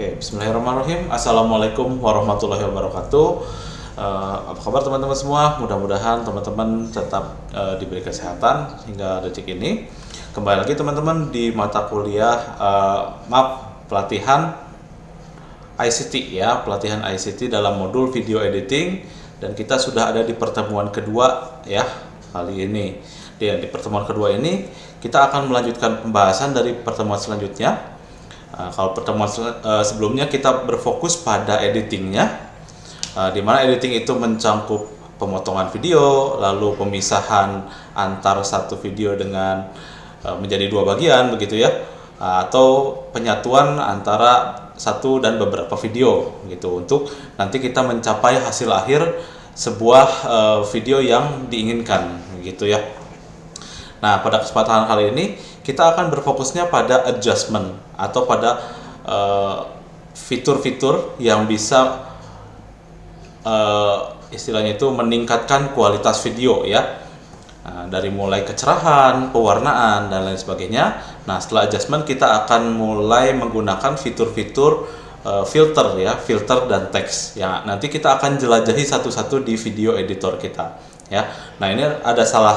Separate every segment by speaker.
Speaker 1: Oke, bismillahirrahmanirrahim. Assalamualaikum warahmatullahi wabarakatuh. Apa kabar teman-teman semua? Mudah-mudahan teman-teman tetap diberi kesehatan hingga detik ini. Kembali lagi teman-teman di mata kuliah pelatihan ICT ya, pelatihan ICT dalam modul video editing, dan kita sudah ada di pertemuan kedua ya kali ini. Di pertemuan kedua ini kita akan melanjutkan pembahasan dari pertemuan selanjutnya. Kalau pertemuan sebelumnya kita berfokus pada editingnya, di mana editing itu mencangkup pemotongan video, lalu pemisahan antar satu video dengan menjadi dua bagian begitu ya, atau penyatuan antara satu dan beberapa video gitu, untuk nanti kita mencapai hasil akhir sebuah video yang diinginkan gitu ya. Nah, pada kesempatan kali ini kita akan berfokusnya pada adjustment atau pada fitur-fitur yang bisa istilahnya itu meningkatkan kualitas video ya. Dari mulai kecerahan, pewarnaan dan lain sebagainya. Nah, setelah adjustment kita akan mulai menggunakan fitur-fitur filter ya, filter dan teks. Ya, nanti kita akan jelajahi satu-satu di video editor kita. Ya, nah ini ada salah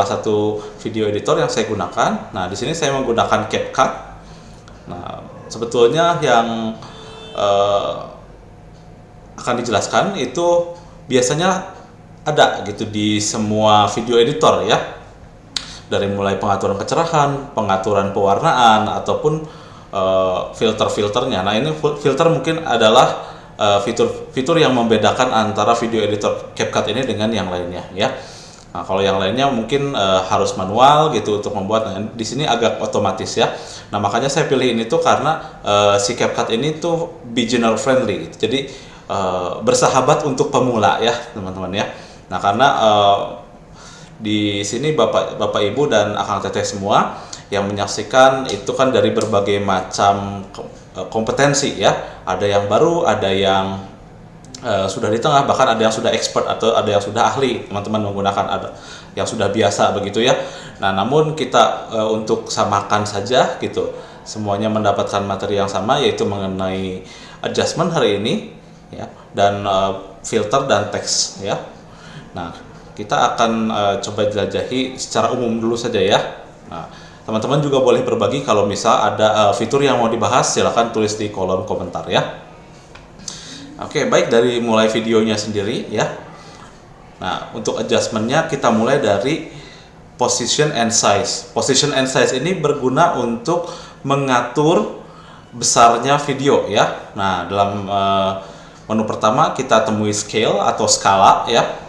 Speaker 1: satu video editor yang saya gunakan. Nah, di sini saya menggunakan CapCut. Nah, sebetulnya yang akan dijelaskan itu biasanya ada gitu di semua video editor ya. Dari mulai pengaturan kecerahan, pengaturan pewarnaan ataupun filter-filternya. Nah, ini filter mungkin adalah fitur yang membedakan antara video editor CapCut ini dengan yang lainnya ya. Nah, kalau yang lainnya mungkin harus manual gitu untuk membuat. Nah, di sini agak otomatis ya. Nah, makanya saya pilih ini tuh karena si CapCut ini tuh beginner friendly. Jadi bersahabat untuk pemula ya, teman-teman ya. Nah, karena di sini Bapak Ibu dan Akang Teteh semua yang menyaksikan itu kan dari berbagai macam kompetensi ya. Ada yang baru, ada yang sudah di tengah, bahkan ada yang sudah expert atau ada yang sudah ahli teman-teman menggunakan, ada yang sudah biasa begitu ya. Nah, namun kita untuk samakan saja gitu, semuanya mendapatkan materi yang sama, yaitu mengenai adjustment hari ini ya, dan filter dan teks ya. Nah, kita akan coba jelajahi secara umum dulu saja ya. Nah, teman-teman juga boleh berbagi kalau misal ada fitur yang mau dibahas, silahkan tulis di kolom komentar ya. Oke, baik, dari mulai videonya sendiri ya. Nah, untuk adjustmentnya kita mulai dari position and size. Position and size ini berguna untuk mengatur besarnya video ya. Nah, dalam menu pertama kita temui scale atau skala ya.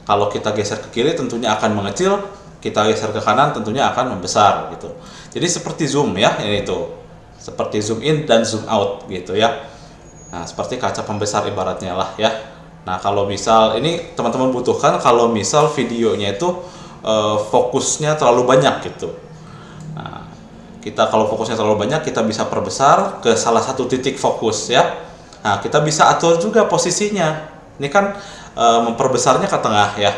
Speaker 1: Kalau kita geser ke kiri tentunya akan mengecil, kita geser ke kanan tentunya akan membesar gitu. Jadi seperti zoom ya, ini tuh. Seperti zoom in dan zoom out gitu ya. Nah, seperti kaca pembesar ibaratnya lah ya. Nah, kalau misal ini teman-teman butuhkan kalau misal videonya itu fokusnya terlalu banyak gitu. Nah, kita kalau fokusnya terlalu banyak, kita bisa perbesar ke salah satu titik fokus ya. Nah, kita bisa atur juga posisinya. Ini kan memperbesarnya ke tengah ya.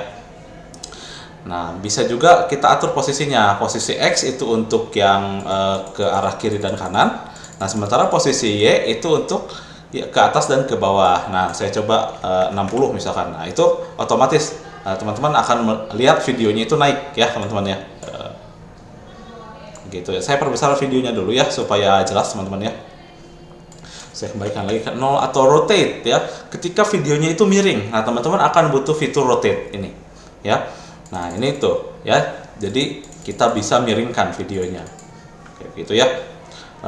Speaker 1: Nah, bisa juga kita atur posisinya. Posisi X itu untuk yang ke arah kiri dan kanan. Nah, sementara posisi Y itu untuk ya, ke atas dan ke bawah. Nah, saya coba 60 misalkan. Nah, itu otomatis teman-teman akan melihat videonya itu naik ya, teman-teman ya. Gitu ya. Saya perbesar videonya dulu ya supaya jelas teman-teman ya. Saya kembalikan lagi ke 0 atau rotate ya. Ketika videonya itu miring, nah teman-teman akan butuh fitur rotate ini ya. Nah, ini tuh ya. Jadi kita bisa miringkan videonya. Kayak gitu ya.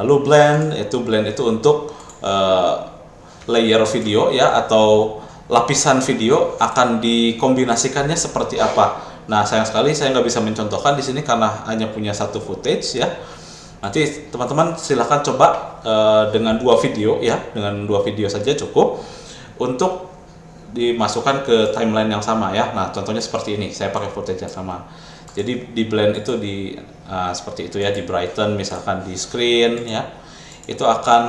Speaker 1: Lalu blend itu untuk layer video ya, atau lapisan video akan dikombinasikannya seperti apa. Nah, sayang sekali saya nggak bisa mencontohkan di sini karena hanya punya satu footage ya. Nanti teman-teman silahkan coba dengan dua video ya, dengan dua video saja cukup untuk dimasukkan ke timeline yang sama ya. Nah, contohnya seperti ini, saya pakai footage yang sama. Jadi di blend itu seperti itu ya, di brighten misalkan di screen ya, itu akan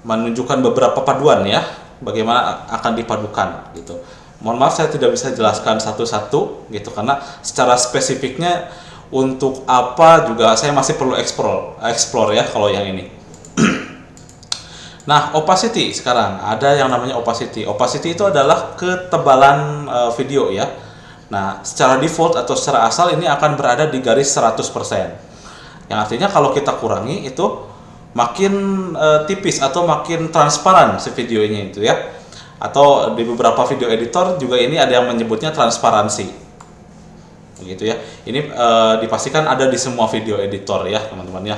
Speaker 1: menunjukkan beberapa paduan ya, bagaimana akan dipadukan gitu. Mohon maaf saya tidak bisa jelaskan satu-satu gitu, karena secara spesifiknya untuk apa juga saya masih perlu explore ya kalau yang ini. Nah, opacity sekarang ada yang namanya opacity. Opacity itu adalah ketebalan video ya. Nah, secara default atau secara asal ini akan berada di garis 100%. Yang artinya kalau kita kurangi itu makin tipis atau makin transparan si videonya itu ya. Atau di beberapa video editor juga ini ada yang menyebutnya transparansi. Begitu ya. Ini dipastikan ada di semua video editor ya, teman-teman ya.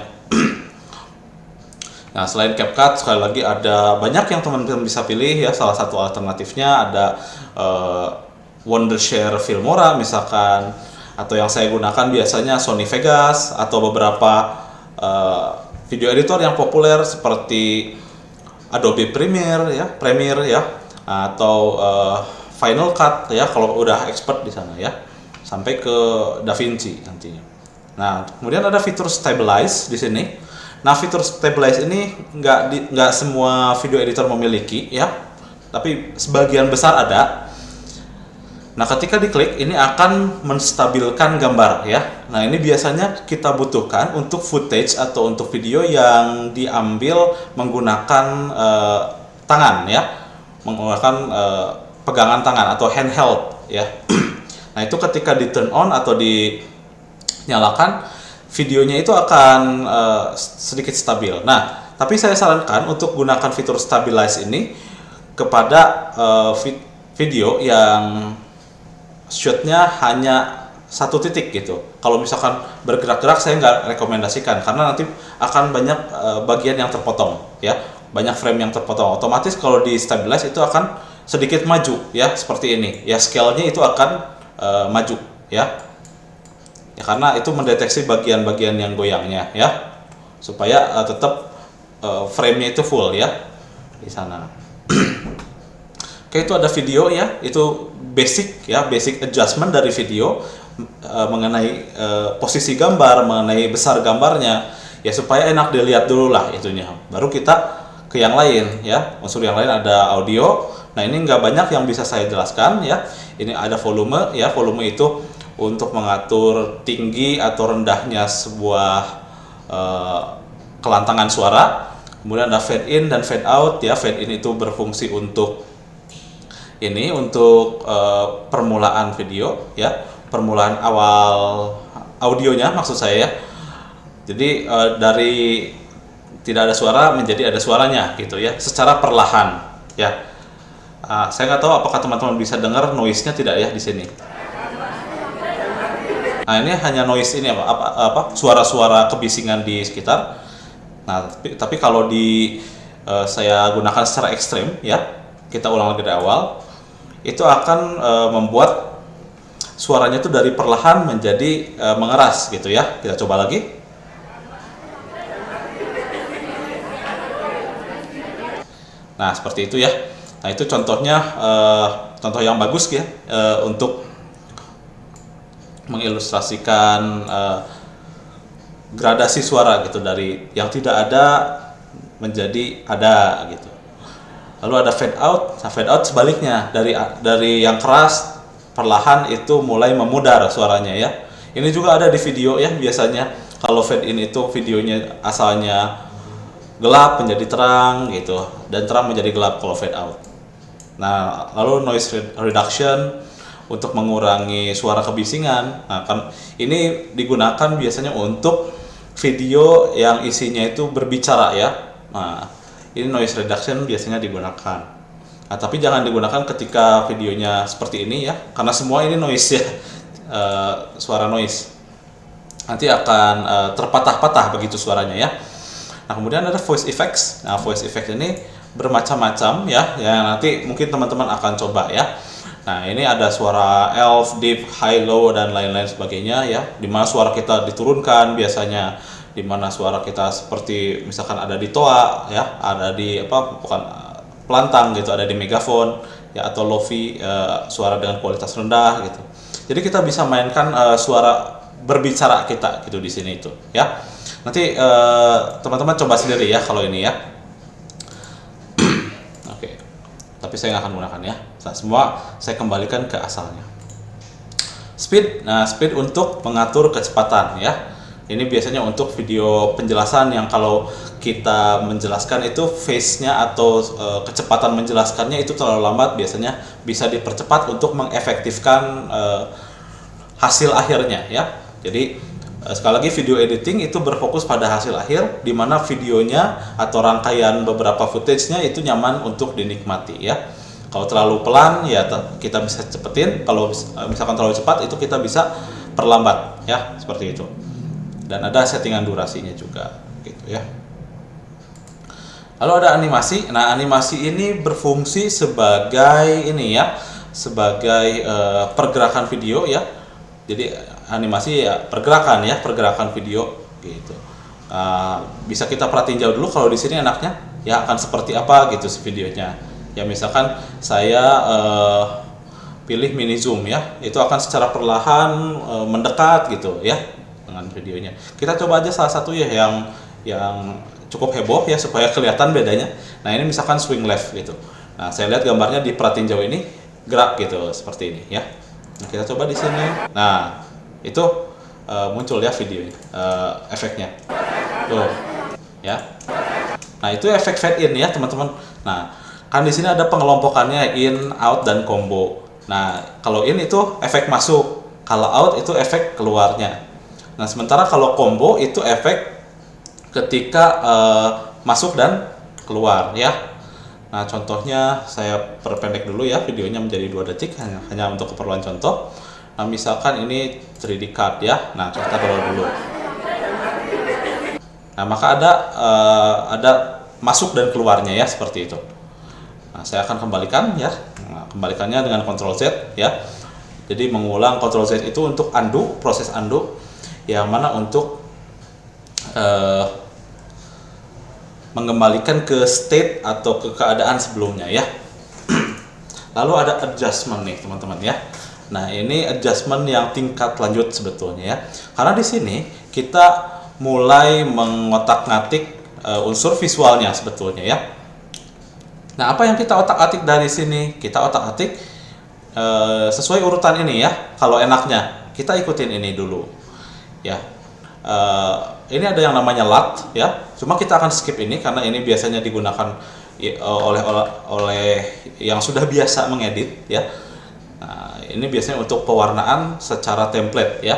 Speaker 1: Nah, selain CapCut, sekali lagi ada banyak yang teman-teman bisa pilih ya. Salah satu alternatifnya ada Wondershare Filmora misalkan, atau yang saya gunakan biasanya Sony Vegas, atau beberapa video editor yang populer seperti Adobe Premiere ya, atau Final Cut ya kalau udah expert di sana ya, sampai ke DaVinci nantinya. Nah, kemudian ada fitur Stabilize di sini. Nah, fitur Stabilize ini nggak semua video editor memiliki ya, tapi sebagian besar ada. Nah, ketika diklik ini akan menstabilkan gambar ya. Nah, ini biasanya kita butuhkan untuk footage atau untuk video yang diambil menggunakan tangan ya, menggunakan pegangan tangan atau handheld ya. Nah, itu ketika di turn on atau dinyalakan, videonya itu akan sedikit stabil. Nah, tapi saya sarankan untuk gunakan fitur Stabilize ini kepada video yang shootnya hanya satu titik gitu. Kalau misalkan bergerak-gerak saya nggak rekomendasikan karena nanti akan banyak bagian yang terpotong ya, banyak frame yang terpotong. Otomatis kalau di Stabilize itu akan sedikit maju ya, seperti ini ya, scale-nya itu akan maju ya. Ya, karena itu mendeteksi bagian-bagian yang goyangnya ya, supaya tetap frame-nya itu full ya di sana. Oke, itu ada video ya, itu basic adjustment dari video mengenai posisi gambar, mengenai besar gambarnya ya, supaya enak dilihat dulu lah itunya. Baru kita ke yang lain ya, unsur yang lain ada audio. Nah, ini nggak banyak yang bisa saya jelaskan ya. Ini ada volume ya, volume itu untuk mengatur tinggi atau rendahnya sebuah kelantangan suara. Kemudian ada fade in dan fade out ya. Fade in itu berfungsi untuk permulaan video ya, permulaan awal audionya maksud saya ya. Jadi dari tidak ada suara menjadi ada suaranya gitu ya, secara perlahan ya. Saya nggak tahu apakah teman-teman bisa dengar noise-nya tidak ya di sini. Nah, ini hanya noise ini apa suara-suara kebisingan di sekitar. Nah, tapi kalau saya gunakan secara ekstrim ya, kita ulang lagi dari awal, itu akan membuat suaranya itu dari perlahan menjadi mengeras gitu ya. Kita coba lagi. Nah, seperti itu ya. Nah, itu contohnya contoh yang bagus ya untuk mengilustrasikan gradasi suara gitu, dari yang tidak ada menjadi ada gitu. Lalu ada fade out. Nah, fade out sebaliknya, dari yang keras perlahan itu mulai memudar suaranya ya. Ini juga ada di video ya, biasanya kalau fade in itu videonya asalnya gelap menjadi terang gitu, dan terang menjadi gelap kalau fade out. Nah, lalu noise reduction untuk mengurangi suara kebisingan. Nah, kan ini digunakan biasanya untuk video yang isinya itu berbicara ya. Nah, ini noise reduction biasanya digunakan. Nah, tapi jangan digunakan ketika videonya seperti ini ya, karena semua ini noise ya, suara noise. Nanti akan terpatah-patah begitu suaranya ya. Nah, kemudian ada voice effects. Nah, voice effects ini bermacam-macam ya, yang nanti mungkin teman-teman akan coba ya. Nah, ini ada suara elf, deep, high, low, dan lain-lain sebagainya ya, dimana suara kita diturunkan biasanya, dimana suara kita seperti misalkan ada di toa ya, ada di bukan pelantang gitu, ada di megafon ya, atau lofi, suara dengan kualitas rendah gitu. Jadi kita bisa mainkan suara berbicara kita gitu di sini itu ya. Nanti teman-teman coba sendiri ya kalau ini ya. Tapi saya nggak akan menggunakan ya. Nah, semua saya kembalikan ke asalnya. Speed, nah speed untuk mengatur kecepatan ya. Ini biasanya untuk video penjelasan yang kalau kita menjelaskan itu phase-nya atau kecepatan menjelaskannya itu terlalu lambat, biasanya bisa dipercepat untuk mengefektifkan hasil akhirnya ya. Jadi sekali lagi video editing itu berfokus pada hasil akhir, di mana videonya atau rangkaian beberapa footage-nya itu nyaman untuk dinikmati ya. Kalau terlalu pelan ya kita bisa cepetin, kalau misalkan terlalu cepat itu kita bisa perlambat ya, seperti itu. Dan ada settingan durasinya juga gitu ya. Lalu ada animasi. Nah, animasi ini berfungsi sebagai ini ya, sebagai pergerakan video ya. Jadi animasi ya pergerakan video gitu. Bisa kita perhatiin jauh dulu kalau di sini enaknya ya akan seperti apa gitu videonya. Ya misalkan saya pilih mini zoom ya, itu akan secara perlahan mendekat gitu ya dengan videonya. Kita coba aja salah satu ya yang cukup heboh ya supaya kelihatan bedanya. Nah, ini misalkan swing left gitu. Nah, saya lihat gambarnya di perhatiin jauh ini gerak gitu seperti ini ya. Nah, kita coba di sini. Nah, itu muncul ya videonya, efeknya. Tuh. Ya. Nah, itu efek fade in ya, teman-teman. Nah, kan di sini ada pengelompokannya in, out dan combo. Nah, kalau in itu efek masuk, kalau out itu efek keluarnya. Nah, sementara kalau combo itu efek ketika masuk dan keluar ya. Nah, contohnya saya perpendek dulu ya videonya menjadi 2 detik hanya untuk keperluan contoh. Nah, misalkan ini 3D card ya. Nah, kita download dulu. Nah, maka ada masuk dan keluarnya ya seperti itu. Nah, saya akan kembalikan ya. Nah, kembalikannya dengan Ctrl Z ya. Jadi mengulang Ctrl Z itu untuk undo, proses undo, yang mana untuk mengembalikan ke state atau ke keadaan sebelumnya ya. Lalu ada adjustment nih teman-teman ya. Nah, ini adjustment yang tingkat lanjut sebetulnya ya. Karena di sini kita mulai mengotak-ngatik unsur visualnya sebetulnya ya. Nah, apa yang kita otak-atik dari sini? Kita otak-atik sesuai urutan ini ya. Kalau enaknya kita ikutin ini dulu ya. Ini ada yang namanya LUT ya. Cuma kita akan skip ini karena ini biasanya digunakan oleh yang sudah biasa mengedit ya. Nah, ini biasanya untuk pewarnaan secara template ya.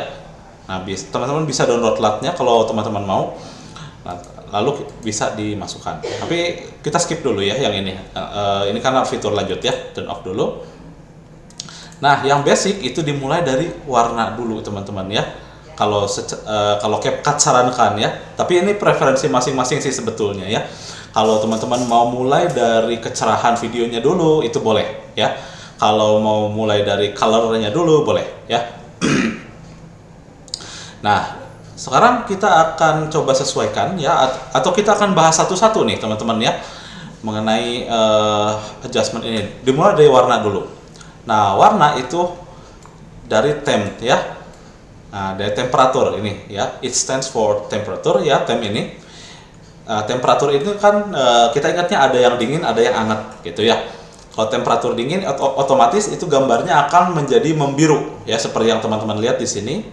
Speaker 1: Nah, teman-teman bisa download LUT-nya kalau teman-teman mau. Nah, lalu bisa dimasukkan. Tapi kita skip dulu ya yang ini. Ini karena fitur lanjut ya, turn off dulu. Nah, yang basic itu dimulai dari warna dulu teman-teman ya. Kalau CapCut sarankan ya. Tapi ini preferensi masing-masing sih sebetulnya ya. Kalau teman-teman mau mulai dari kecerahan videonya dulu itu boleh ya. Kalau mau mulai dari colornya dulu boleh ya. Nah, sekarang kita akan coba sesuaikan ya, atau kita akan bahas satu-satu nih teman-teman ya mengenai adjustment ini. Dimulai dari warna dulu. Nah, warna itu dari temp ya. Nah, dari temperatur ini ya, it stands for temperature ya, temp ini. Temperatur itu kan kita ingatnya ada yang dingin, ada yang hangat gitu ya. Kalau temperatur dingin otomatis itu gambarnya akan menjadi membiru ya, seperti yang teman-teman lihat di sini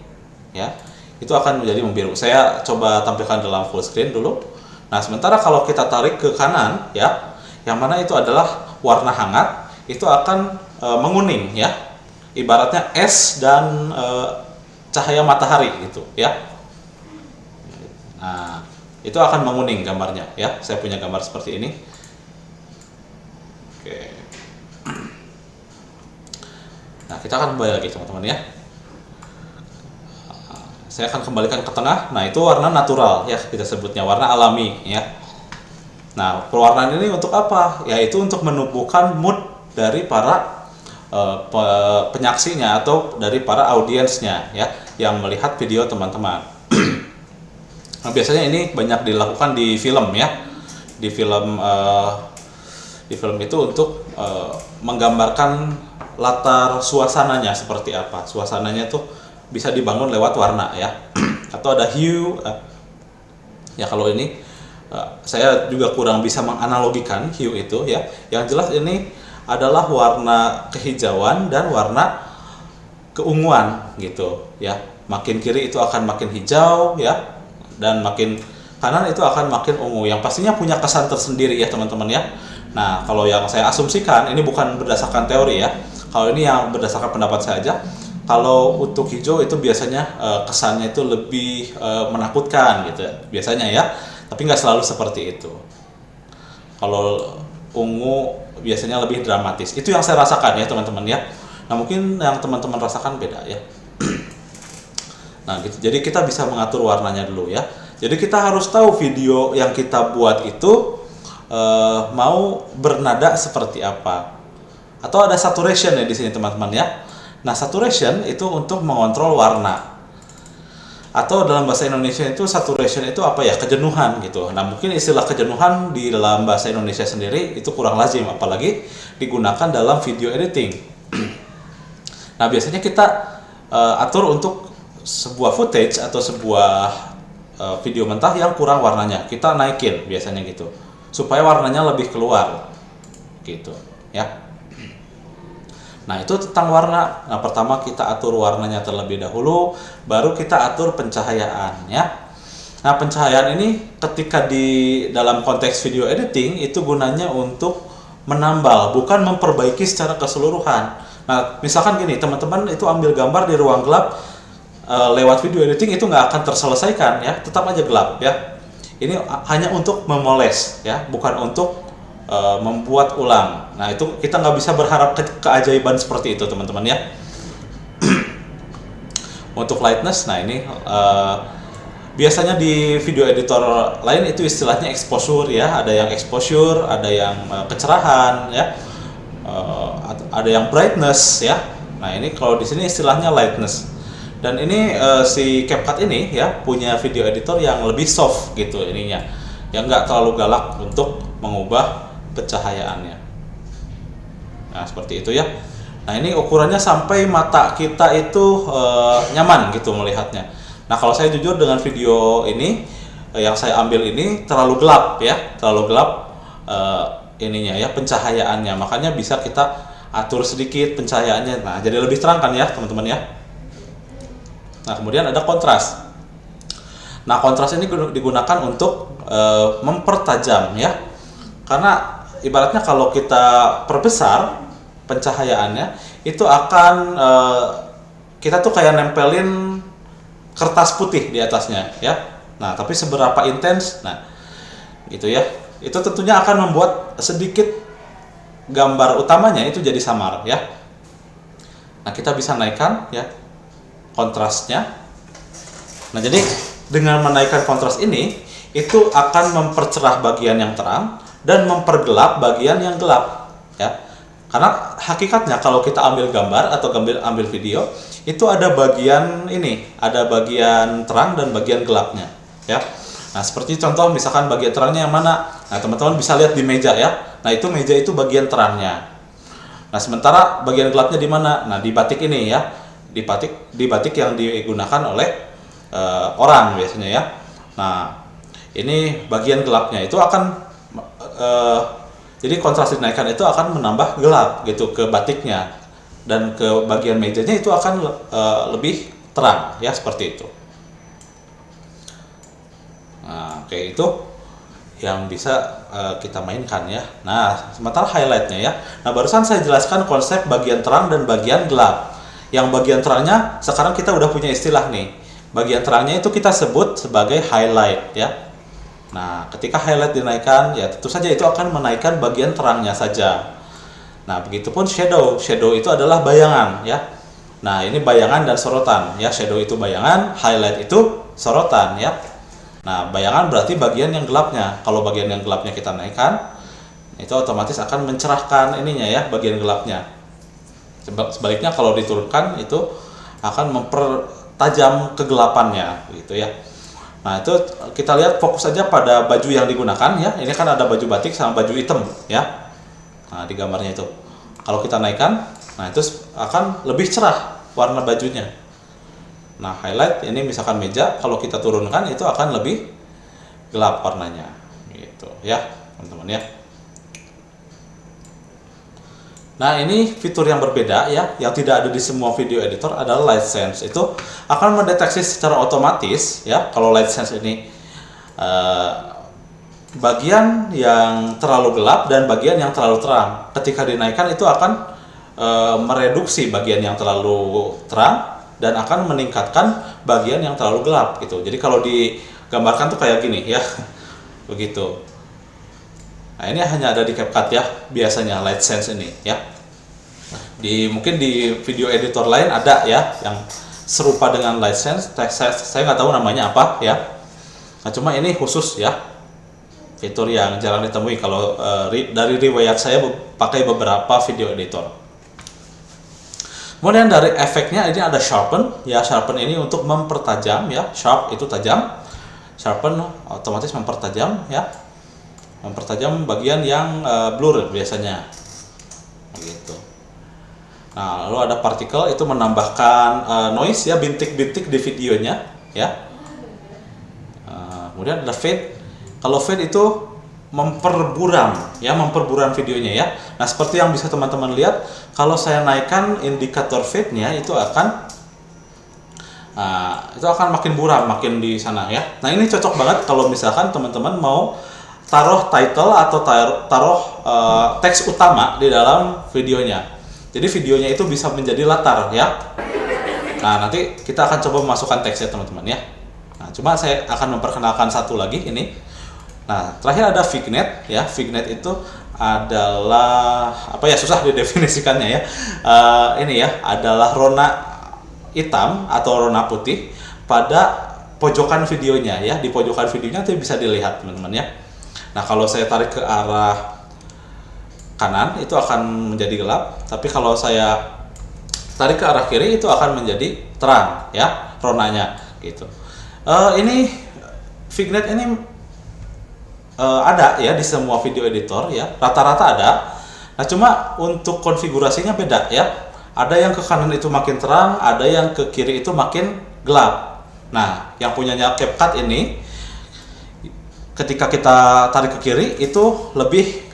Speaker 1: ya. Itu akan menjadi membiru. Saya coba tampilkan dalam full screen dulu. Nah, sementara kalau kita tarik ke kanan ya, yang mana itu adalah warna hangat, itu akan menguning ya. Ibaratnya es dan cahaya matahari gitu ya. Nah, itu akan menguning gambarnya ya. Saya punya gambar seperti ini. Oke. Nah, kita akan kembali lagi teman-teman ya. Saya akan kembalikan ke tengah. Nah, itu warna natural ya, kita sebutnya warna alami ya. Nah, pewarnaan ini untuk apa? Yaitu untuk menumbuhkan mood dari para penyaksinya atau dari para audiensnya ya, yang melihat video teman-teman. Nah, biasanya ini banyak dilakukan di film ya. Di film itu untuk menggambarkan latar suasananya seperti apa. Suasananya tuh bisa dibangun lewat warna ya. Atau ada hue ya. Kalau ini saya juga kurang bisa menganalogikan hue itu ya. Yang jelas ini adalah warna kehijauan dan warna keunguan gitu ya. Makin kiri itu akan makin hijau ya, dan makin kanan itu akan makin ungu, yang pastinya punya kesan tersendiri ya teman-teman ya. Nah, kalau yang saya asumsikan, ini bukan berdasarkan teori ya, kalau ini yang berdasarkan pendapat saya aja, kalau untuk hijau itu biasanya kesannya itu lebih menakutkan gitu ya, biasanya ya, tapi nggak selalu seperti itu. Kalau ungu biasanya lebih dramatis, itu yang saya rasakan ya teman-teman ya. Nah, mungkin yang teman-teman rasakan beda ya. Nah gitu, jadi kita bisa mengatur warnanya dulu ya. Jadi kita harus tahu video yang kita buat itu mau bernada seperti apa. Atau ada saturation ya di sini teman-teman ya. Nah, saturation itu untuk mengontrol warna. Atau dalam bahasa Indonesia itu saturation itu apa ya? Kejenuhan gitu. Nah, mungkin istilah kejenuhan di dalam bahasa Indonesia sendiri itu kurang lazim, apalagi digunakan dalam video editing. Nah, biasanya kita atur untuk sebuah footage atau sebuah video mentah yang kurang warnanya, kita naikin biasanya gitu, supaya warnanya lebih keluar gitu ya. Nah, itu tentang warna. Nah, pertama kita atur warnanya terlebih dahulu, baru kita atur pencahayaan ya. Nah, pencahayaan ini ketika di dalam konteks video editing itu gunanya untuk menambal, bukan memperbaiki secara keseluruhan. Nah, misalkan gini, teman-teman itu ambil gambar di ruang gelap, lewat video editing itu nggak akan terselesaikan ya, tetap aja gelap ya. Ini hanya untuk memoles ya, bukan untuk membuat ulang. Nah, itu kita nggak bisa berharap keajaiban seperti itu teman-teman ya. Untuk lightness, nah ini biasanya di video editor lain itu istilahnya exposure ya, ada yang exposure, ada yang kecerahan ya, ada yang brightness ya. Nah, ini kalau di sini istilahnya lightness. Dan ini si CapCut ini ya punya video editor yang lebih soft gitu ininya, yang nggak terlalu galak untuk mengubah pencahayaannya. Nah, seperti itu ya. Nah, ini ukurannya sampai mata kita itu nyaman gitu melihatnya. Nah, kalau saya jujur dengan video ini yang saya ambil ini terlalu gelap ya, terlalu gelap ininya ya, pencahayaannya. Makanya bisa kita atur sedikit pencahayaannya. Nah, jadi lebih terang kan ya teman-teman ya. Nah, kemudian ada kontras. Nah, kontras ini digunakan untuk mempertajam ya. Karena ibaratnya kalau kita perbesar pencahayaannya, itu akan kita tuh kayak nempelin kertas putih di atasnya ya. Nah, tapi seberapa intens, nah gitu ya. Itu tentunya akan membuat sedikit gambar utamanya itu jadi samar ya. Nah, kita bisa naikkan ya kontrasnya. Nah, jadi dengan menaikkan kontras ini itu akan mempercerah bagian yang terang dan mempergelap bagian yang gelap ya. Karena hakikatnya kalau kita ambil gambar atau ambil video itu ada bagian ini, ada bagian terang dan bagian gelapnya ya. Nah, seperti contoh misalkan bagian terangnya yang mana? Nah, teman-teman bisa lihat di meja ya. Nah, itu meja itu bagian terangnya. Nah, sementara bagian gelapnya di mana? Nah, di batik ini ya. Di batik yang digunakan oleh orang biasanya ya. Nah, ini bagian gelapnya itu akan jadi kontras dinaikkan itu akan menambah gelap gitu ke batiknya, dan ke bagian mejanya itu akan lebih terang ya, seperti itu. Nah, kayak itu yang bisa kita mainkan ya. Nah, sementara highlightnya ya. Nah, barusan saya jelaskan konsep bagian terang dan bagian gelap. Yang bagian terangnya sekarang kita udah punya istilah nih. Bagian terangnya itu kita sebut sebagai highlight ya. Nah, ketika highlight dinaikkan ya tentu saja itu akan menaikkan bagian terangnya saja. Nah, begitupun shadow. Shadow itu adalah bayangan ya. Nah, ini bayangan dan sorotan ya. Shadow itu bayangan, highlight itu sorotan ya. Nah, bayangan berarti bagian yang gelapnya. Kalau bagian yang gelapnya kita naikkan, itu otomatis akan mencerahkan ininya ya, bagian gelapnya. Sebaliknya kalau diturunkan itu akan mempertajam kegelapannya gitu ya. Nah, itu kita lihat fokus saja pada baju yang digunakan ya. Ini kan ada baju batik sama baju hitam ya. Nah, di gambarnya itu. Kalau kita naikkan, nah itu akan lebih cerah warna bajunya. Nah, highlight ini misalkan meja, kalau kita turunkan itu akan lebih gelap warnanya gitu ya, teman-teman ya. Nah, ini fitur yang berbeda ya, yang tidak ada di semua video editor adalah Light Sense. Itu akan mendeteksi secara otomatis ya, kalau Light Sense ini bagian yang terlalu gelap dan bagian yang terlalu terang. Ketika dinaikkan itu akan mereduksi bagian yang terlalu terang dan akan meningkatkan bagian yang terlalu gelap gitu. Jadi kalau digambarkan tuh kayak gini ya, begitu. Nah, ini hanya ada di CapCut ya, biasanya Light Sense ini ya. Mungkin di video editor lain ada ya yang serupa dengan Light Sense. Saya nggak tahu namanya apa ya. Nah, cuma ini khusus ya, fitur yang jarang ditemui kalau dari riwayat saya pakai beberapa video editor. Kemudian dari efeknya ini ada sharpen ya, sharpen ini untuk mempertajam ya, sharp itu tajam, sharpen otomatis mempertajam ya, mempertajam bagian yang blur biasanya begitu. Nah, lalu ada partikel itu menambahkan noise ya, bintik-bintik di videonya ya. Kemudian ada fade. Kalau fade itu memperburam ya, memperburam videonya ya. Nah, seperti yang bisa teman-teman lihat, kalau saya naikkan indikator fade-nya itu akan makin buram, makin di sana ya. Nah, ini cocok banget kalau misalkan teman-teman mau taruh title atau taruh teks utama di dalam videonya. Jadi videonya itu bisa menjadi latar ya. Nah, nanti kita akan coba memasukkan teksnya teman-teman ya. Nah, cuma saya akan memperkenalkan satu lagi ini. Nah, terakhir ada vignette ya. Vignette itu adalah apa ya, susah didefinisikannya ya. Ini ya adalah rona hitam atau rona putih pada pojokan videonya ya. Di pojokan videonya itu bisa dilihat teman-teman ya. Nah, kalau saya tarik ke arah kanan itu akan menjadi gelap, tapi kalau saya tarik ke arah kiri itu akan menjadi terang ya ronanya gitu. Ini vignette ini ada ya di semua video editor ya, rata-rata ada. Nah, cuma untuk konfigurasinya beda ya. Ada yang ke kanan itu makin terang, ada yang ke kiri itu makin gelap. Nah, yang punyanya CapCut ini ketika kita tarik ke kiri itu lebih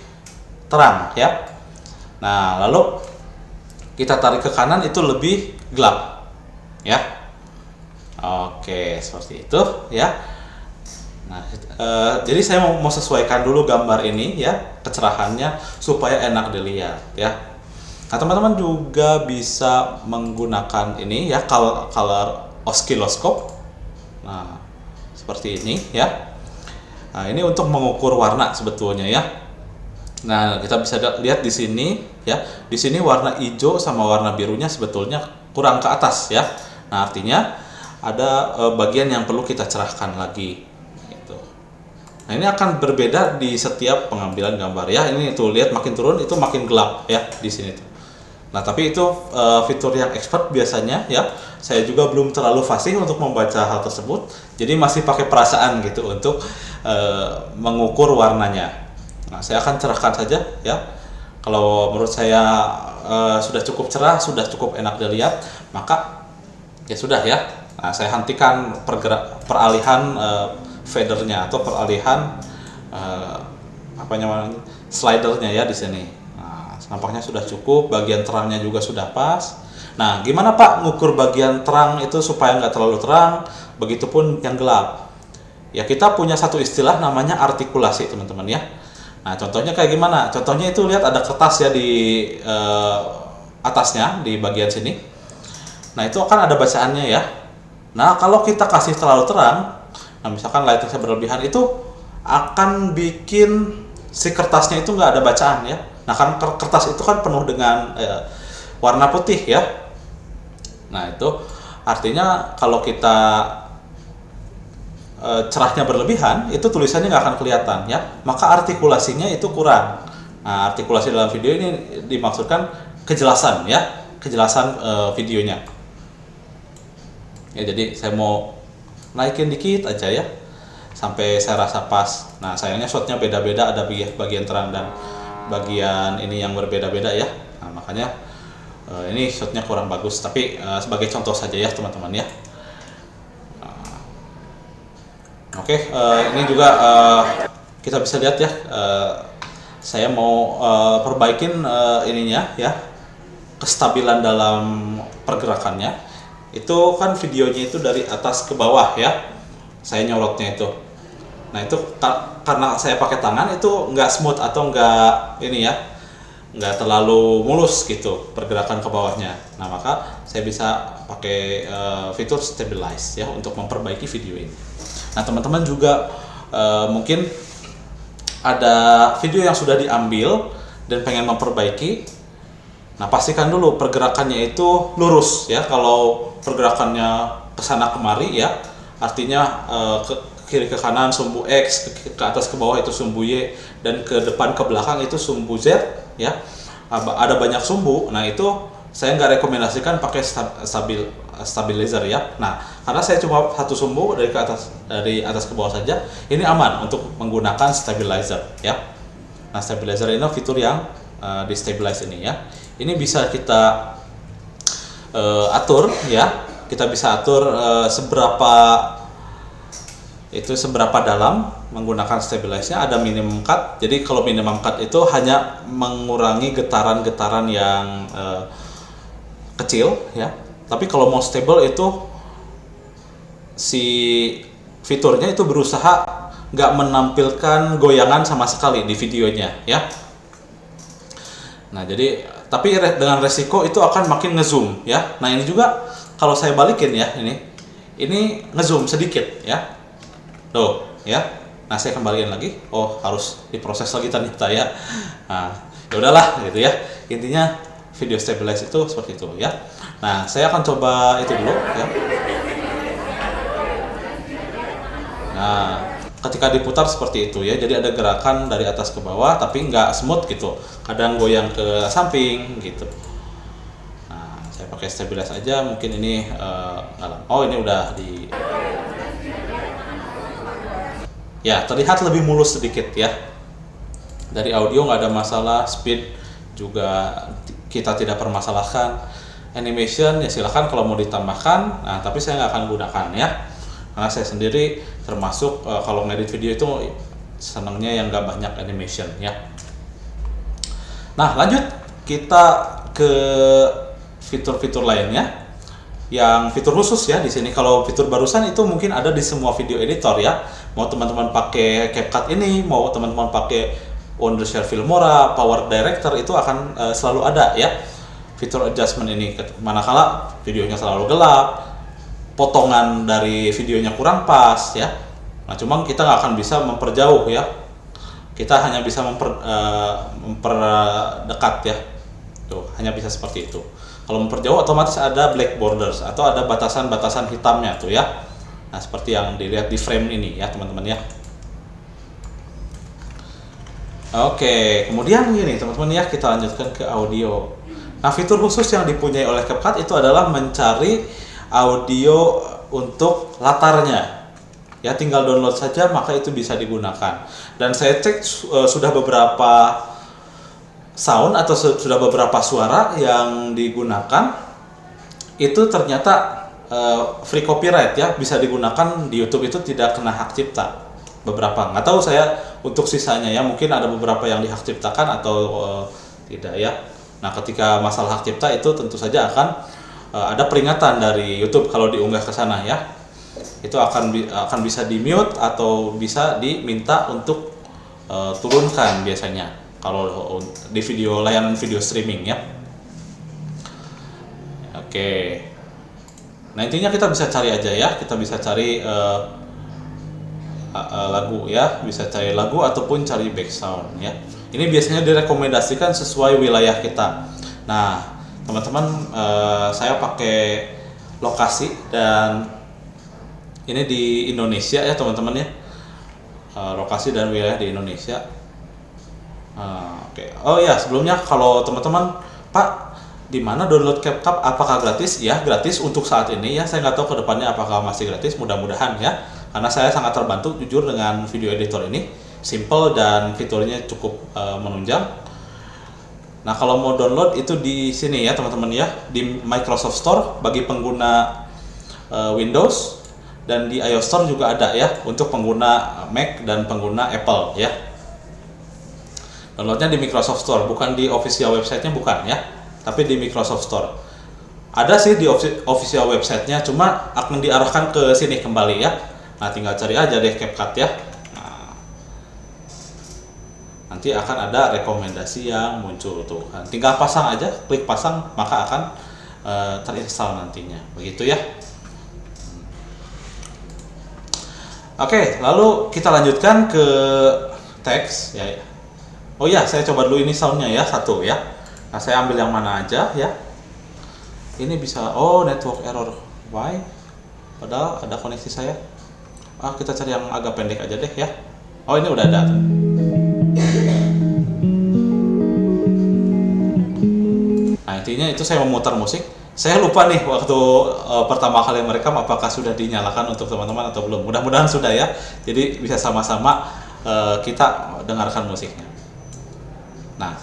Speaker 1: terang ya. Nah, lalu kita tarik ke kanan itu lebih gelap ya. Oke, seperti itu ya. Nah, jadi saya mau sesuaikan dulu gambar ini ya, kecerahannya supaya enak dilihat ya. Nah, teman-teman juga bisa menggunakan ini ya, color oscilloscope. Nah, seperti ini ya. Nah, ini untuk mengukur warna sebetulnya ya. Nah, kita bisa lihat di sini ya. Di sini warna hijau sama warna birunya sebetulnya kurang ke atas ya. Nah, artinya ada bagian yang perlu kita cerahkan lagi. Nah, ini akan berbeda di setiap pengambilan gambar ya. Ini tuh lihat makin turun itu makin gelap ya di sini tuh. Nah, tapi itu fitur yang expert biasanya ya. Saya juga belum terlalu fasih untuk membaca hal tersebut. Jadi masih pakai perasaan gitu untuk mengukur warnanya. Nah, saya akan cerahkan saja ya. Kalau menurut saya sudah cukup cerah, sudah cukup enak dilihat, maka ya sudah ya. Nah, saya hentikan peralihan fadernya atau peralihan slidernya ya di sini. Nah, nampaknya sudah cukup, bagian terangnya juga sudah pas. Nah, gimana Pak ngukur bagian terang itu supaya nggak terlalu terang, begitupun yang gelap? Ya, kita punya satu istilah namanya artikulasi teman-teman ya. Nah, contohnya kayak gimana? Contohnya itu lihat ada kertas ya di atasnya di bagian sini. Nah, itu akan ada bacaannya ya. Nah, kalau kita kasih terlalu terang, nah misalkan lightingnya berlebihan, itu akan bikin si kertasnya itu nggak ada bacaan ya. Nah, kan kertas itu kan penuh dengan warna putih ya. Nah, itu artinya kalau kita cerahnya berlebihan, itu tulisannya nggak akan kelihatan ya. Maka artikulasinya itu kurang. Nah, artikulasi dalam video ini dimaksudkan kejelasan ya, kejelasan videonya. Ya, jadi saya mau naikin dikit aja ya, sampai saya rasa pas. Nah, sayangnya shotnya beda-beda, ada bagian terang dan bagian ini yang berbeda-beda ya. Nah, makanya ini shotnya kurang bagus, tapi sebagai contoh saja ya teman-teman ya. Oke, ini juga kita bisa lihat ya saya mau perbaikin ininya ya, kestabilan dalam pergerakannya. Itu kan videonya itu dari atas ke bawah ya, saya nyorotnya itu. Nah itu karena saya pakai tangan itu nggak smooth atau nggak ini ya, nggak terlalu mulus gitu pergerakan ke bawahnya. Nah maka saya bisa pakai fitur stabilize ya untuk memperbaiki video ini. Nah teman-teman juga mungkin ada video yang sudah diambil dan pengen memperbaiki. Nah pastikan dulu pergerakannya itu lurus ya. Kalau pergerakannya kesana kemari ya, artinya ke kiri ke kanan sumbu X, ke atas ke bawah itu sumbu Y, dan ke depan ke belakang itu sumbu Z ya. Ada banyak sumbu. Nah itu saya nggak rekomendasikan pakai stabilizer ya. Nah karena saya cuma satu sumbu dari atas ke bawah saja, ini aman untuk menggunakan stabilizer ya. Nah stabilizer ini fitur yang di stabilize ini ya. Ini bisa kita atur ya. Kita bisa atur seberapa dalam menggunakan stabilize-nya. Ada minimum cut. Jadi kalau minimum cut itu hanya mengurangi getaran-getaran yang kecil ya. Tapi kalau mau stable itu si fiturnya itu berusaha nggak menampilkan goyangan sama sekali di videonya ya. Nah jadi tapi dengan resiko itu akan makin ngezoom ya. Nah ini juga kalau saya balikin ya, ini ngezoom sedikit ya. Tuh ya. Nah saya kembaliin lagi. Oh harus diproses lagi ternyata ya. Nah ya udahlah gitu ya. Intinya video stabilize itu seperti itu ya. Nah saya akan coba itu dulu ya. Nah ketika diputar seperti itu ya, jadi ada gerakan dari atas ke bawah tapi nggak smooth gitu, kadang goyang ke samping gitu. Nah saya pakai stabilize aja, mungkin ini oh ini udah di ya, terlihat lebih mulus sedikit ya. Dari audio nggak ada masalah, speed juga kita tidak permasalahkan. Animation ya silahkan kalau mau ditambahkan, nah tapi saya nggak akan gunakan ya, karena saya sendiri termasuk kalau ngedit video itu senangnya yang nggak banyak animation ya. Nah lanjut kita ke fitur-fitur lainnya, yang fitur khusus ya di sini. Kalau fitur barusan itu mungkin ada di semua video editor ya. Mau teman-teman pakai CapCut ini, mau teman-teman pakai Wondershare Filmora, Power Director, itu akan selalu ada ya fitur adjustment ini. Manakala videonya selalu gelap, potongan dari videonya kurang pas ya. Nah cuma kita nggak akan bisa memperjauh ya, kita hanya bisa memperdekat ya. Tuh hanya bisa seperti itu. Kalau memperjauh otomatis ada black borders atau ada batasan-batasan hitamnya tuh ya. Nah seperti yang dilihat di frame ini ya teman-teman ya. Oke, kemudian gini teman-teman ya, kita lanjutkan ke audio. Nah fitur khusus yang dipunyai oleh CapCut itu adalah mencari audio untuk latarnya ya, tinggal download saja maka itu bisa digunakan. Dan saya cek sudah beberapa sound atau sudah beberapa suara yang digunakan itu ternyata free copyright ya, bisa digunakan di YouTube, itu tidak kena hak cipta. Beberapa, nggak tahu saya untuk sisanya ya, mungkin ada beberapa yang dihak ciptakan atau tidak ya. Nah ketika masalah hak cipta itu tentu saja akan ada peringatan dari YouTube kalau diunggah ke sana ya. Itu akan bisa di mute atau bisa diminta untuk turunkan biasanya kalau di layanan video streaming ya. Oke. Nah intinya kita bisa cari aja ya, kita bisa cari lagu ya, bisa cari lagu ataupun cari back sound ya. Ini biasanya direkomendasikan sesuai wilayah kita. Nah teman-teman, saya pakai lokasi dan ini di Indonesia ya teman-teman ya, lokasi dan wilayah di Indonesia. Oke. Oh ya sebelumnya, kalau teman-teman Pak di mana download CapCut, apakah gratis? Ya gratis untuk saat ini ya, saya nggak tahu kedepannya apakah masih gratis, mudah-mudahan ya, karena saya sangat terbantu jujur dengan video editor ini, simple dan fiturnya cukup menunjang. Nah kalau mau download itu di sini ya teman-teman ya, di Microsoft Store bagi pengguna Windows, dan di iOS Store juga ada ya untuk pengguna Mac dan pengguna Apple ya. Downloadnya di Microsoft Store, bukan di official websitenya, bukan ya, tapi di Microsoft Store. Ada sih di official websitenya, cuma akan diarahkan ke sini kembali ya. Nah, tinggal cari aja deh CapCut ya. Nah, nanti akan ada rekomendasi yang muncul tuh kan. Tinggal pasang aja, klik pasang, maka akan terinstall nantinya. Begitu ya. Oke, lalu kita lanjutkan ke teks ya. Oh ya, saya coba dulu ini soundnya ya, satu ya. Nah, saya ambil yang mana aja ya. Ini bisa, oh network error, why? Padahal ada koneksi saya. Kita cari yang agak pendek aja deh ya. Oh, ini udah ada. Nah, intinya itu saya memutar musik. Saya lupa nih waktu pertama kali merekam apakah sudah dinyalakan untuk teman-teman atau belum. Mudah-mudahan sudah ya. Jadi bisa sama-sama kita dengarkan musiknya. Nah,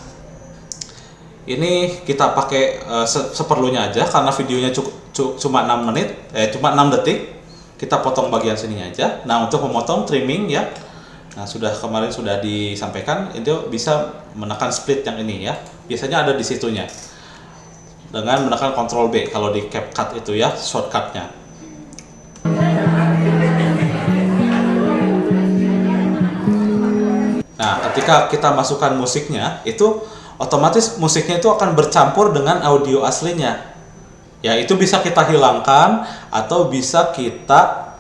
Speaker 1: ini kita pakai seperlunya aja karena videonya cuma 6 menit, cuma 6 detik. Kita potong bagian sininya aja. Nah, untuk memotong trimming ya. Nah, kemarin sudah disampaikan, itu bisa menekan split yang ini ya. Biasanya ada di situnya. Dengan menekan Ctrl B kalau di CapCut itu ya, shortcutnya. Nah, ketika kita masukkan musiknya, itu otomatis musiknya itu akan bercampur dengan audio aslinya. Ya, itu bisa kita hilangkan atau bisa kita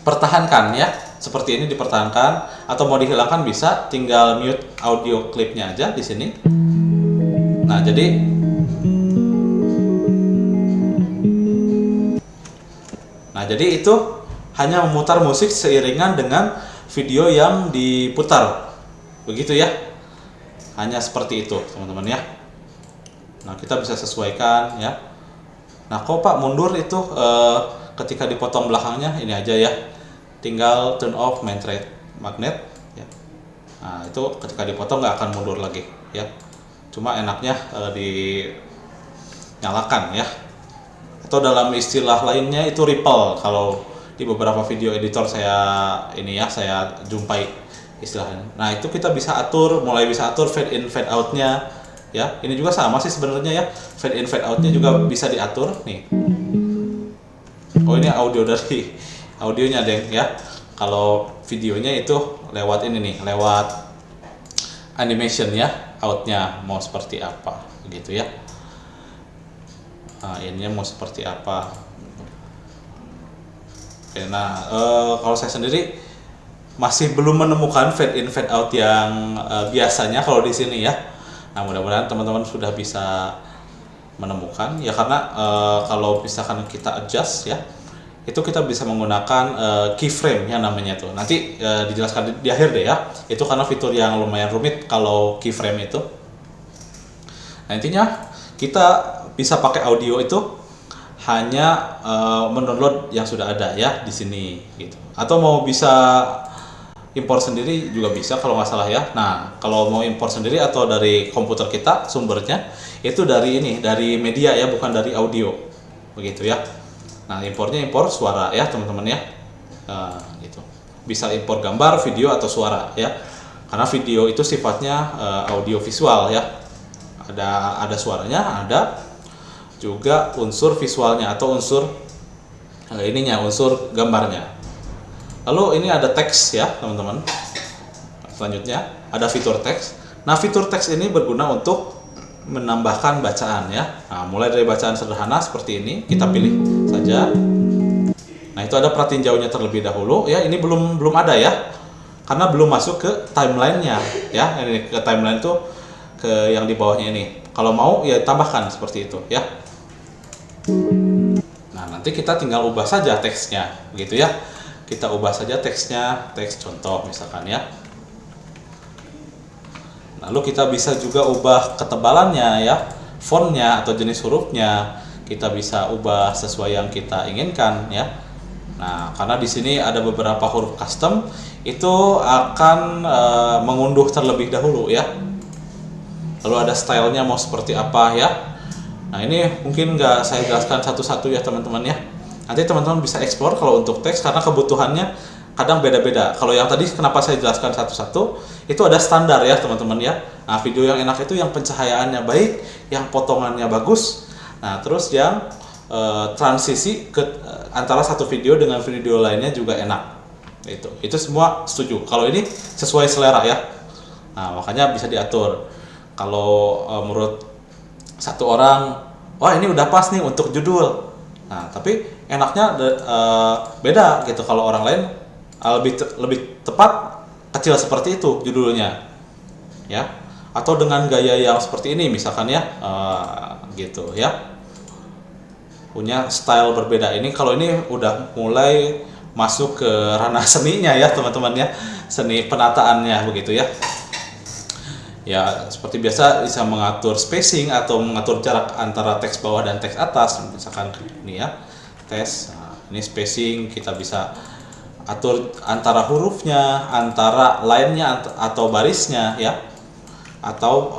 Speaker 1: pertahankan ya. Seperti ini dipertahankan, atau mau dihilangkan bisa tinggal mute audio klipnya aja di sini. Nah, jadi itu hanya memutar musik seiringan dengan video yang diputar. Begitu ya. Hanya seperti itu, teman-teman ya. Nah, kita bisa sesuaikan ya. Nah, kok Pak mundur itu ketika dipotong belakangnya, ini aja ya. Tinggal turn off main thread magnet ya. Nah, itu ketika dipotong nggak akan mundur lagi ya. Cuma enaknya dinyalakan ya. Atau dalam istilah lainnya itu ripple, kalau di beberapa video editor saya jumpai istilahnya. Nah, itu kita bisa atur, bisa atur fade in fade outnya ya. Ini juga sama sih sebenarnya ya, fade in fade outnya juga bisa diatur nih. Oh, ini audionya deng ya. Kalau videonya itu lewat ini nih, lewat animation ya, outnya mau seperti apa gitu ya. Nah, ininya mau seperti apa. Oke, nah kalau saya sendiri masih belum menemukan fade in fade out yang biasanya kalau di sini ya. Nah, mudah-mudahan teman-teman sudah bisa menemukan ya, karena kalau misalkan kita adjust ya, itu kita bisa menggunakan keyframe yang namanya tuh. Nanti dijelaskan di akhir deh ya. Itu karena fitur yang lumayan rumit kalau keyframe itu. Nah, intinya kita bisa pakai audio itu hanya mendownload yang sudah ada ya di sini gitu. Atau mau bisa impor sendiri juga bisa kalau nggak salah ya. Nah, kalau mau impor sendiri atau dari komputer kita sumbernya itu dari media ya, bukan dari audio. Begitu ya. Nah, impornya impor suara ya, teman-teman ya. Gitu. Bisa impor gambar, video atau suara ya. Karena video itu sifatnya audio visual ya. Ada suaranya, ada juga unsur visualnya atau unsur unsur gambarnya. Lalu ini ada teks ya, teman-teman. Selanjutnya ada fitur teks. Nah, fitur teks ini berguna untuk menambahkan bacaan ya. Nah, mulai dari bacaan sederhana seperti ini, kita pilih saja. Nah, itu ada pratinjaunya terlebih dahulu ya. Ini belum ada ya, karena belum masuk ke timelinenya ya. Ini ke timeline itu ke yang di bawahnya ini. Kalau mau ya tambahkan seperti itu ya. Nah, nanti kita tinggal ubah saja teksnya, begitu ya. Kita ubah saja teksnya, teks contoh misalkan ya. Lalu kita bisa juga ubah ketebalannya ya, fontnya atau jenis hurufnya. Kita bisa ubah sesuai yang kita inginkan ya. Nah, karena di sini ada beberapa huruf custom, itu akan mengunduh terlebih dahulu ya. Lalu ada stylenya mau seperti apa ya. Nah, ini mungkin nggak saya jelaskan satu-satu ya teman-teman ya. Nanti teman-teman bisa explore kalau untuk teks, karena kebutuhannya kadang beda-beda. Kalau yang tadi kenapa saya jelaskan satu-satu, itu ada standar ya teman-teman ya. Nah, video yang enak itu yang pencahayaannya baik, yang potongannya bagus. Nah, terus yang transisi ke antara satu video dengan video lainnya juga enak. Itu semua setuju. Kalau ini sesuai selera ya. Nah, makanya bisa diatur. Kalau menurut satu orang, wah ini udah pas nih untuk judul. Nah, tapi enaknya beda gitu. Kalau orang lain lebih tepat kecil seperti itu judulnya, ya. Atau dengan gaya yang seperti ini, misalkan ya, gitu ya. Punya style berbeda. Ini kalau ini udah mulai masuk ke ranah seninya ya teman-teman ya, seni penataannya begitu ya. Ya seperti biasa bisa mengatur spacing atau mengatur jarak antara teks bawah dan teks atas, misalkan ini ya teks. Nah, ini spacing kita bisa atur antara hurufnya, antara line-nya atau barisnya ya, atau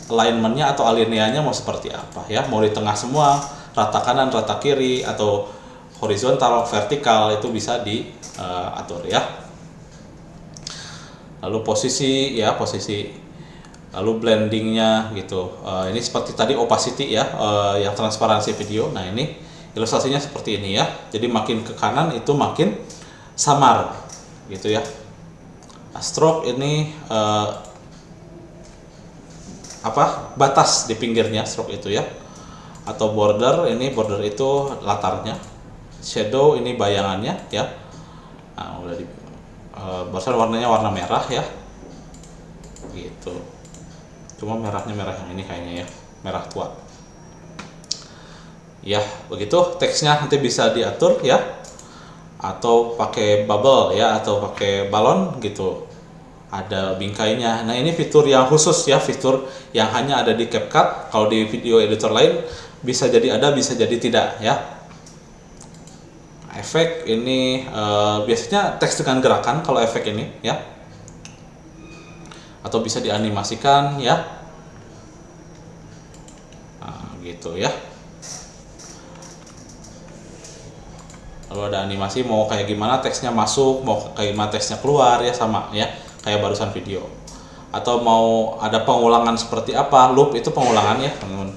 Speaker 1: alignment-nya atau alineanya mau seperti apa ya, mau di tengah semua, rata kanan, rata kiri, atau horizontal, vertikal, itu bisa diatur ya. Lalu posisi ya, lalu blendingnya gitu. Ini seperti tadi opacity ya, yang transparansi video. Nah ini ilustrasinya seperti ini ya. Jadi makin ke kanan itu makin samar gitu ya. Stroke ini batas di pinggirnya, stroke itu ya. Atau border, ini border itu latarnya. Shadow ini bayangannya ya. Nah, udah barusan warnanya warna merah ya. Gitu. Cuma merahnya merah yang ini kayaknya ya, merah tua. Ya, begitu teksnya nanti bisa diatur ya. Atau pakai bubble ya, atau pakai balon gitu. Ada bingkainya. Nah, ini fitur yang khusus ya, fitur yang hanya ada di CapCut. Kalau di video editor lain bisa jadi ada, bisa jadi tidak ya. Efek ini biasanya teks dengan gerakan kalau efek ini ya. Atau bisa dianimasikan ya. Nah, gitu ya. Lalu ada animasi mau kayak gimana teksnya masuk, mau kayak gimana teksnya keluar ya, sama ya kayak barusan video. Atau mau ada pengulangan seperti apa, loop itu pengulangan ya teman-teman.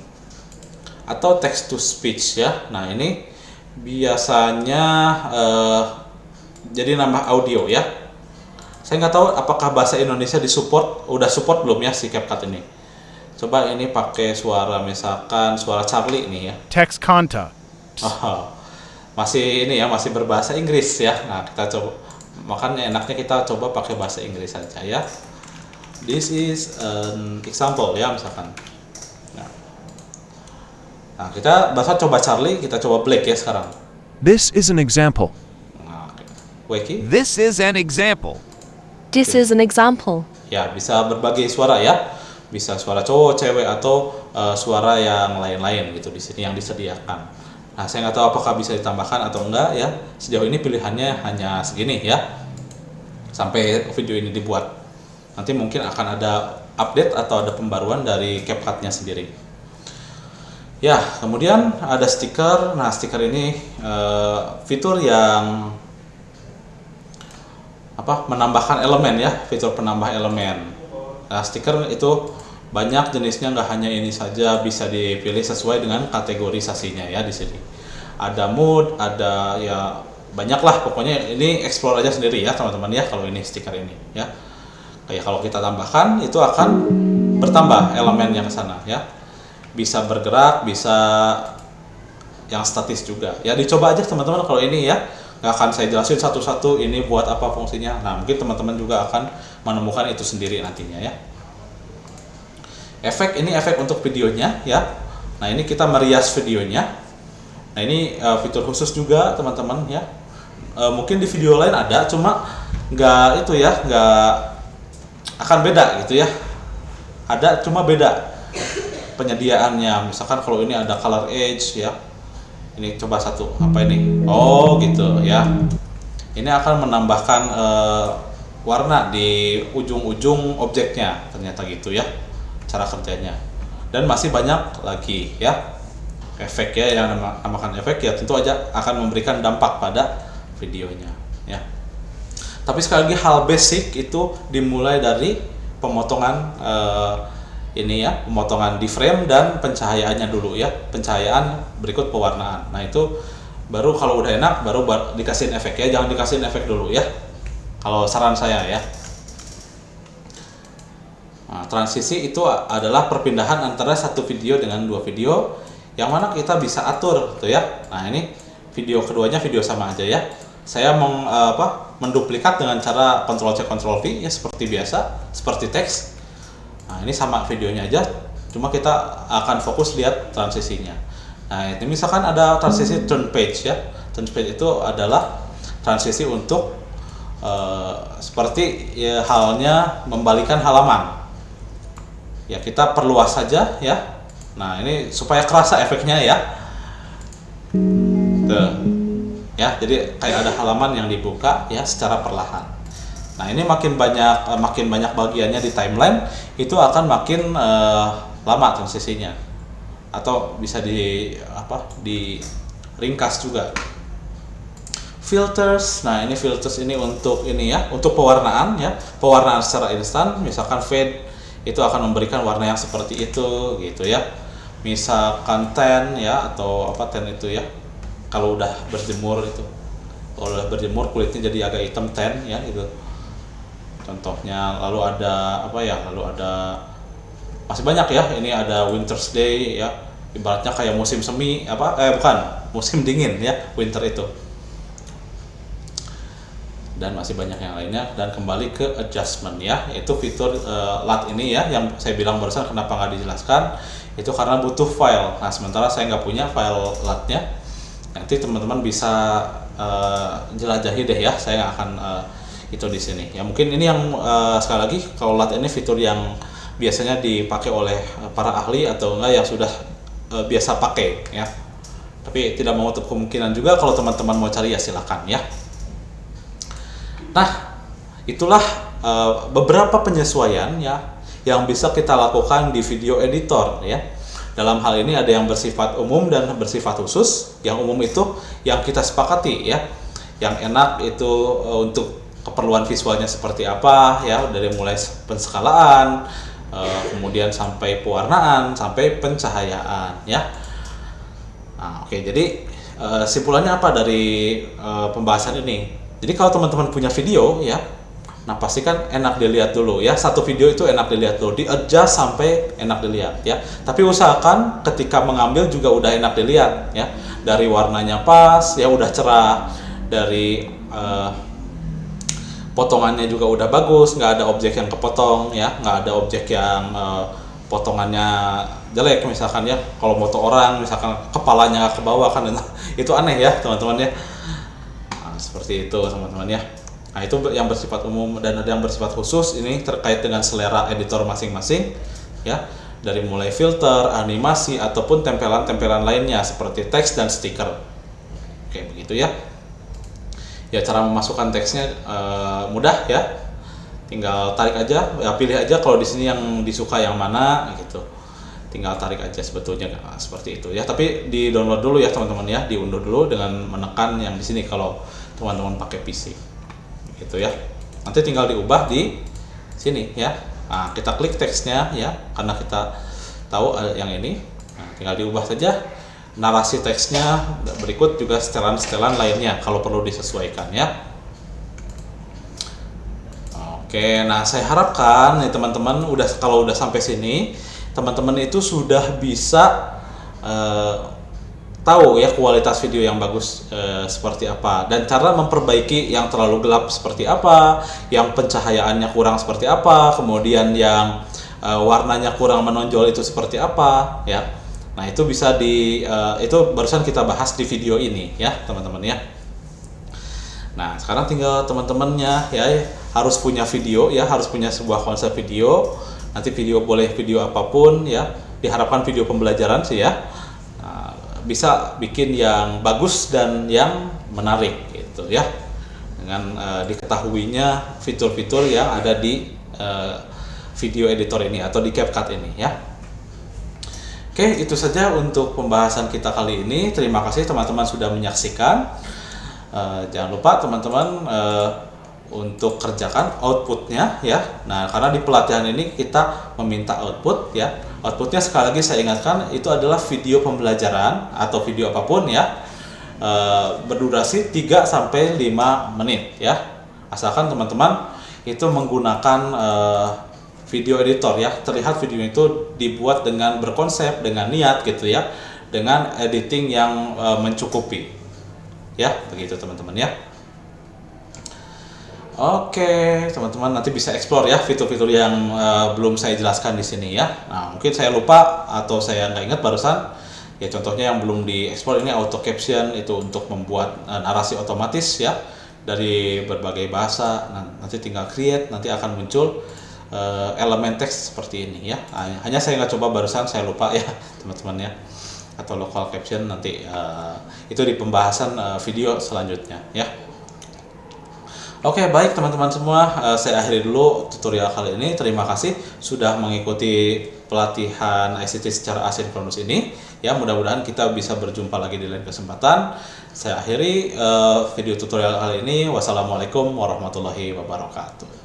Speaker 1: Atau text to speech ya. Nah ini biasanya jadi nambah audio ya. Saya nggak tahu apakah bahasa Indonesia udah support belum ya si CapCut ini. Coba ini pakai suara, misalkan suara Charlie ini ya.
Speaker 2: Text content.
Speaker 1: Masih ini ya, masih berbahasa Inggris ya. Nah kita coba, makanya enaknya kita coba pakai bahasa Inggris saja ya. This is an example ya misalkan. Nah kita bahasa coba Charlie, kita coba Blake ya sekarang.
Speaker 2: This is an example.
Speaker 1: Nah, Weki.
Speaker 3: This is an example.
Speaker 4: This is an example.
Speaker 1: Ya bisa berbagai suara ya, bisa suara cowok, cewek, atau suara yang lain-lain gitu di sini yang disediakan. Nah saya nggak tahu apakah bisa ditambahkan atau enggak ya. Sejauh ini pilihannya hanya segini ya, sampai video ini dibuat. Nanti mungkin akan ada update atau ada pembaruan dari CapCut-nya sendiri. Ya kemudian ada stiker. Nah stiker ini fitur yang menambahkan elemen ya, fitur penambah elemen. Nah stiker itu banyak jenisnya, nggak hanya ini saja, bisa dipilih sesuai dengan kategorisasinya ya di sini. Ada mood, ada ya banyak lah pokoknya, ini explore aja sendiri ya teman-teman ya kalau ini stiker ini ya. Kayak kalau kita tambahkan itu akan bertambah elemen yang ke sana ya. Bisa bergerak, bisa yang statis juga. Ya dicoba aja teman-teman kalau ini ya. Nggak akan saya jelasin satu-satu ini buat apa fungsinya. Nah mungkin teman-teman juga akan menemukan itu sendiri nantinya ya. Efek ini efek untuk videonya ya. Nah ini kita merias videonya. Nah ini fitur khusus juga teman-teman ya. Mungkin di video lain ada, cuma nggak itu ya, nggak akan beda gitu ya. Ada cuma beda penyediaannya. Misalkan kalau ini ada color edge ya. Ini coba satu, apa ini? Oh gitu ya. Ini akan menambahkan warna di ujung-ujung objeknya, ternyata gitu ya cara kerjanya. Dan masih banyak lagi ya efek ya, yang namakan efek ya tentu aja akan memberikan dampak pada videonya ya. Tapi sekali lagi hal basic itu dimulai dari pemotongan ini ya, pemotongan di frame dan pencahayaannya dulu ya, pencahayaan berikut pewarnaan. Nah itu baru kalau udah enak baru dikasihin efek ya, jangan dikasihin efek dulu ya. Kalau saran saya ya. Nah, transisi itu adalah perpindahan antara satu video dengan dua video yang mana kita bisa atur tuh ya. Nah ini video keduanya video sama aja ya. Saya menduplikat dengan cara Ctrl C Ctrl V ya seperti biasa, seperti teks. Nah ini sama videonya aja, cuma kita akan fokus lihat transisinya. Nah ini misalkan ada transisi turn page ya. Turn page itu adalah transisi untuk seperti ya, halnya membalikan halaman. Ya kita perluas saja ya. Nah ini supaya kerasa efeknya ya. Tuh. Ya jadi kayak ada halaman yang dibuka ya secara perlahan. Nah ini makin banyak bagiannya di timeline, itu akan makin lama transisinya, atau bisa diringkas juga. Filters, nah ini filters ini untuk ini ya, untuk pewarnaan ya, pewarnaan secara instan. Misalkan fade itu akan memberikan warna yang seperti itu gitu ya. Misalkan tan ya, atau tan itu ya, kalau udah berjemur itu, kalau udah berjemur kulitnya jadi agak hitam tan ya gitu. Contohnya, lalu ada masih banyak ya. Ini ada Winter's Day ya, ibaratnya kayak musim semi musim dingin ya, winter itu. Dan masih banyak yang lainnya. Dan kembali ke adjustment ya, itu fitur LUT ini ya, yang saya bilang barusan kenapa nggak dijelaskan, itu karena butuh file. Nah sementara saya nggak punya file LUT-nya. Nanti teman-teman bisa jelajahi deh ya, saya nggak akan itu di sini ya. Mungkin ini yang sekali lagi, kalau LUT ini fitur yang biasanya dipakai oleh para ahli atau enggak yang sudah biasa pakai ya. Tapi tidak menutup kemungkinan juga kalau teman-teman mau cari ya silakan ya. Nah itulah beberapa penyesuaian ya yang bisa kita lakukan di video editor ya. Dalam hal ini ada yang bersifat umum dan bersifat khusus. Yang umum itu yang kita sepakati ya, yang enak itu untuk keperluan visualnya seperti apa ya, dari mulai penskalaan, kemudian sampai pewarnaan, sampai pencahayaan ya. Nah, oke, jadi simpulannya apa dari pembahasan ini? Jadi kalau teman-teman punya video ya, nah pastikan enak dilihat dulu ya. Satu video itu enak dilihat dulu, di-adjust sampai enak dilihat ya. Tapi usahakan ketika mengambil juga udah enak dilihat ya. Dari warnanya pas ya, udah cerah, dari potongannya juga udah bagus, nggak ada objek yang kepotong ya, nggak ada objek yang potongannya jelek misalkan ya. Kalau foto orang misalkan kepalanya ke bawah kan itu aneh ya teman-teman ya. Nah, seperti itu teman-teman ya. Nah itu yang bersifat umum, dan ada yang bersifat khusus. Ini terkait dengan selera editor masing-masing ya, dari mulai filter, animasi, ataupun tempelan-tempelan lainnya seperti teks dan stiker. Oke begitu ya. Ya cara memasukkan teksnya mudah ya, tinggal tarik aja ya, pilih aja kalau di sini yang disuka yang mana gitu, tinggal tarik aja sebetulnya seperti itu ya. Tapi di download dulu ya teman-teman ya, diunduh dulu dengan menekan yang di sini kalau teman-teman pakai PC gitu ya. Nanti tinggal diubah di sini ya. Nah kita klik teksnya ya, karena kita tahu yang ini. Nah, tinggal diubah saja narasi teksnya, berikut juga setelan-setelan lainnya kalau perlu disesuaikan ya. Oke, nah saya harapkan nih teman-teman kalau udah sampai sini, teman-teman itu sudah bisa tahu ya kualitas video yang bagus seperti apa, dan cara memperbaiki yang terlalu gelap seperti apa, yang pencahayaannya kurang seperti apa, kemudian yang warnanya kurang menonjol itu seperti apa ya. Nah itu bisa itu barusan kita bahas di video ini ya teman-teman ya. Nah sekarang tinggal teman-temannya ya harus punya video ya, harus punya sebuah konsep video. Nanti video boleh video apapun ya, diharapkan video pembelajaran sih ya. Nah, bisa bikin yang bagus dan yang menarik gitu ya, dengan diketahuinya fitur-fitur yang ada di video editor ini atau di CapCut ini ya. Oke, itu saja untuk pembahasan kita kali ini. Terima kasih teman-teman sudah menyaksikan. Jangan lupa teman-teman untuk kerjakan outputnya ya. Nah, karena di pelatihan ini kita meminta output ya. Outputnya sekali lagi saya ingatkan itu adalah video pembelajaran atau video apapun ya, berdurasi 3 sampai 5 menit ya. Asalkan teman-teman itu menggunakan video editor ya. Terlihat video itu dibuat dengan berkonsep, dengan niat gitu ya, dengan editing yang mencukupi ya, begitu teman-teman ya. Oke, teman-teman nanti bisa explore ya fitur-fitur yang belum saya jelaskan di sini ya. Nah, mungkin saya lupa atau saya nggak ingat barusan. Ya contohnya yang belum di-explore ini auto caption, itu untuk membuat narasi otomatis ya dari berbagai bahasa. Nah, nanti tinggal create, nanti akan muncul elemen teks seperti ini ya. Hanya saya nggak coba barusan, saya lupa ya teman-teman ya. Atau local caption nanti itu di pembahasan video selanjutnya ya. Oke, baik teman-teman semua, saya akhiri dulu tutorial kali ini. Terima kasih sudah mengikuti pelatihan ICT secara asinkronus ini. Ya, mudah-mudahan kita bisa berjumpa lagi di lain kesempatan. Saya akhiri video tutorial kali ini. Wassalamualaikum warahmatullahi wabarakatuh.